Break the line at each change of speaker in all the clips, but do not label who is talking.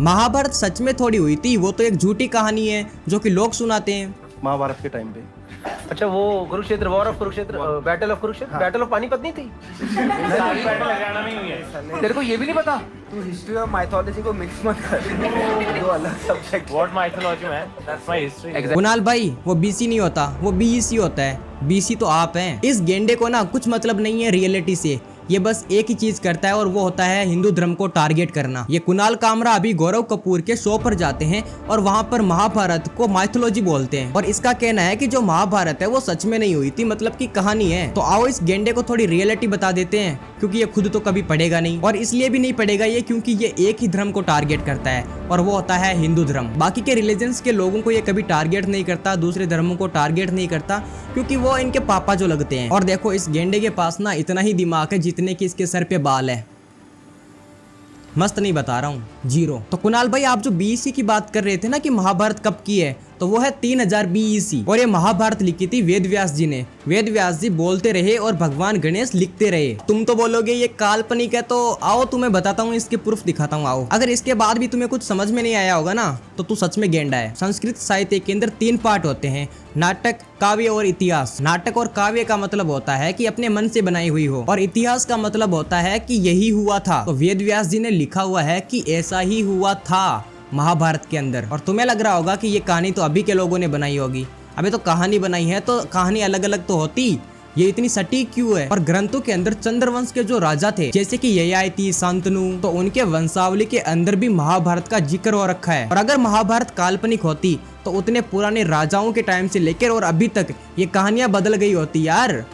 महाभारत सच में थोड़ी हुई थी, वो तो एक झूठी कहानी है जो कि लोग सुनाते हैं।
महाभारत के टाइम पे
अच्छा, वो Kurukshetra, war of Kurukshetra, battle of Kurukshetra, battle of Panipat नहीं थी?
सारी बैटल हरियाणा में ही हुई है।
तेरे को ये भी नहीं पता?
तू हिस्ट्री और माइथोलॉजी को मिक्स मत कर, दो अलग subject.
What mythology man, that's my history.
Kunal भाई, वो बीसी नहीं होता, वो बीईसी होता है। बीसी तो आप हैं। इस गेंडे को ना कुछ मतलब नहीं है रियलिटी से, ये बस एक ही चीज करता है और वो होता है हिंदू धर्म को टारगेट करना। ये कुणाल कामरा अभी गौरव कपूर के शो पर जाते हैं और वहाँ पर महाभारत को माइथोलॉजी बोलते हैं और इसका कहना है कि जो महाभारत है वो सच में नहीं हुई थी, मतलब की कहानी है। तो आओ इस गेंडे को थोड़ी रियलिटी बता देते हैं, क्योंकि ये खुद तो कभी पढ़ेगा नहीं और इसलिए भी नहीं पढ़ेगा ये क्योंकि ये एक ही धर्म को टारगेट करता है और वो होता है हिंदू धर्म। बाकी के रिलीजन्स के लोगों को ये कभी टारगेट नहीं करता, दूसरे धर्मों को टारगेट नहीं करता, क्योंकि वो इनके पापा जो लगते हैं। और देखो इस गेंडे के पास ना इतना ही दिमाग है जितने की इसके सर पे बाल है। मस्त नहीं बता रहा हूँ, जीरो। तो कुणाल भाई, आप जो बीईसी की बात कर रहे थे ना कि महाभारत कब की है, तो वो है 3000 बीईसी और ये महाभारत लिखी थी वेद व्यास जी ने। वेद व्यास जी बोलते रहे और भगवान गणेश लिखते रहे। तुम तो बोलोगे ये काल्पनिक है, तो आओ तुम्हें बताता हूँ, इसके प्रूफ दिखाता हूँ। आओ, अगर इसके बाद भी तुम्हें कुछ समझ में नहीं आया होगा ना, तो तू सच में गेंडा है। संस्कृत साहित्य के अंदर 3 पार्ट होते हैं, नाटक, काव्य और इतिहास। नाटक और काव्य का मतलब होता है कि अपने मन से बनाई हुई हो, और इतिहास का मतलब होता है कि यही हुआ था। तो वेद व्यास जी ने लिखा हुआ है कि ऐसा ही हुआ था महाभारत के अंदर। और तुम्हें लग रहा होगा कि ये कहानी तो अभी के लोगों ने बनाई होगी। अबे तो कहानी बनाई है तो कहानी अलग अलग तो होती, ये इतनी सटीक क्यों है? और ग्रंथों के अंदर चंद्रवंश के जो राजा थे, जैसे कि ययाति, शांतनु, तो उनके वंशावली के अंदर भी महाभारत का जिक्र हो रखा है। और अगर महाभारत काल्पनिक होती तो उतने पुराने राजाओं के टाइम से लेकर और अभी तक ये कहानियां बदल गई होती यार,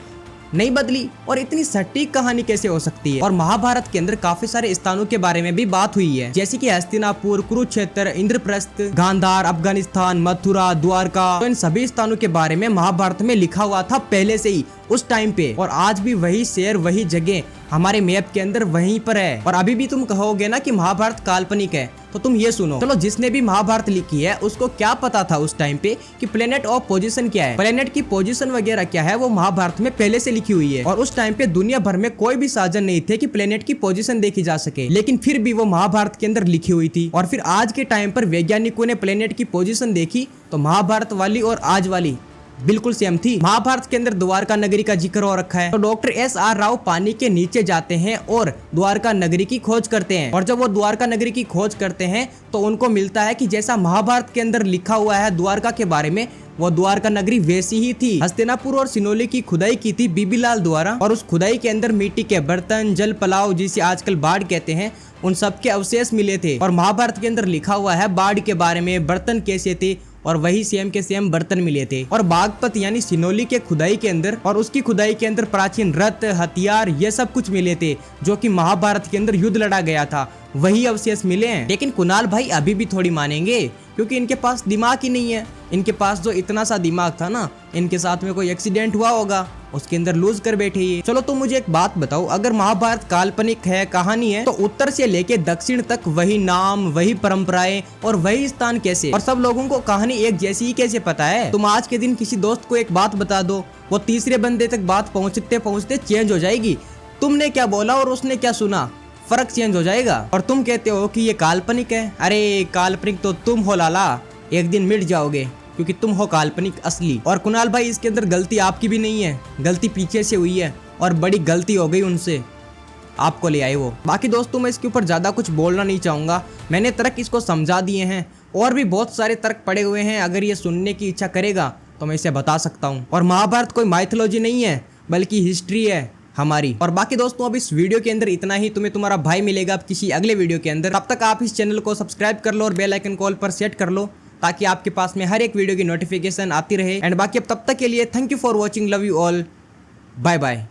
नहीं बदली। और इतनी सटीक कहानी कैसे हो सकती है? और महाभारत के अंदर काफी सारे स्थानों के बारे में भी बात हुई है, जैसे कि हस्तिनापुर, कुरुक्षेत्र, इंद्रप्रस्थ, गांधार, अफगानिस्तान, मथुरा, द्वारका। तो इन सभी स्थानों के बारे में महाभारत में लिखा हुआ था पहले से ही उस टाइम पे, और आज भी वही शहर, वही जगह हमारे मैप के अंदर वहीं पर है। और अभी भी तुम कहोगे ना कि महाभारत काल्पनिक है, तो तुम ये सुनो। चलो, जिसने भी महाभारत लिखी है उसको क्या पता था उस टाइम पे कि प्लेनेट ऑफ पोजीशन क्या है, प्लेनेट की पोजीशन वगैरह क्या है, वो महाभारत में पहले से लिखी हुई है। और उस टाइम पे दुनिया भर में कोई भी साधन नहीं थे कि प्लेनेट की पोजीशन देखी जा सके, लेकिन फिर भी वो महाभारत के अंदर लिखी हुई थी। और फिर आज के टाइम पर वैज्ञानिकों ने प्लेनेट की पोजीशन देखी तो महाभारत वाली और आज वाली बिल्कुल सेम थी। महाभारत के अंदर द्वारका नगरी का जिक्र हो रखा है। तो डॉक्टर SR राव पानी के नीचे जाते हैं और द्वारका नगरी की खोज करते हैं। और जब वो द्वारका नगरी की खोज करते हैं तो उनको मिलता है कि जैसा महाभारत के अंदर लिखा हुआ है द्वारका के बारे में, वो द्वारका नगरी वैसी ही थी। हस्तिनापुर और सिनोली की खुदाई की थी बीबीलाल द्वारा, और उस खुदाई के अंदर मिट्टी के बर्तन, जल पलाव, जिसे आजकल बाढ़ कहते हैं, उन सब के अवशेष मिले थे। और महाभारत के अंदर लिखा हुआ है बाढ़ के बारे में, बर्तन कैसे थे, और वही सेम के सेम बर्तन मिले थे। और बागपत यानी सिनोली के खुदाई के अंदर और उसकी खुदाई के अंदर प्राचीन रथ, हथियार, ये सब कुछ मिले थे जो कि महाभारत के अंदर युद्ध लड़ा गया था, वही अवशेष मिले हैं। लेकिन कुणाल भाई अभी भी थोड़ी मानेंगे, क्योंकि इनके पास दिमाग ही नहीं है। इनके पास जो इतना सा दिमाग था ना, इनके साथ में कोई एक्सीडेंट हुआ होगा, उसके अंदर लूज कर बैठे ये। चलो तुम मुझे एक बात बताओ, अगर महाभारत काल्पनिक है, कहानी है, तो उत्तर से लेके दक्षिण तक वही नाम, वही परंपराएं और वही स्थान कैसे? और सब लोगों को कहानी एक जैसी ही कैसे पता है? तुम आज के दिन किसी दोस्त को एक बात बता दो, वो तीसरे बंदे तक बात पहुंचते पहुंचते चेंज हो जाएगी। तुमने क्या बोला और उसने क्या सुना, फर्क चेंज हो जाएगा। और तुम कहते हो कि ये काल्पनिक है। अरे काल्पनिक तो तुम हो लाला, एक दिन मिट जाओगे, क्योंकि तुम हो काल्पनिक असली। और कुणाल भाई, इसके अंदर गलती आपकी भी नहीं है, गलती पीछे से हुई है और बड़ी गलती हो गई उनसे, आपको ले आए वो। बाकी दोस्तों, मैं इसके ऊपर ज़्यादा कुछ बोलना नहीं चाहूँगा, मैंने तर्क इसको समझा दिए हैं, और भी बहुत सारे तर्क पड़े हुए हैं। अगर ये सुनने की इच्छा करेगा तो मैं इसे बता सकता हूँ। और महाभारत कोई माइथोलॉजी नहीं है, बल्कि हिस्ट्री है हमारी। और बाकी दोस्तों, अब इस वीडियो के अंदर इतना ही। तुम्हें तुम्हारा भाई मिलेगा अब किसी अगले वीडियो के अंदर। तब तक आप इस चैनल को सब्सक्राइब कर लो और बेल आइकन कॉल पर सेट कर लो, ताकि आपके पास में हर एक वीडियो की नोटिफिकेशन आती रहे। एंड बाकी अब तब तक के लिए thank you for watching, love you all, bye bye.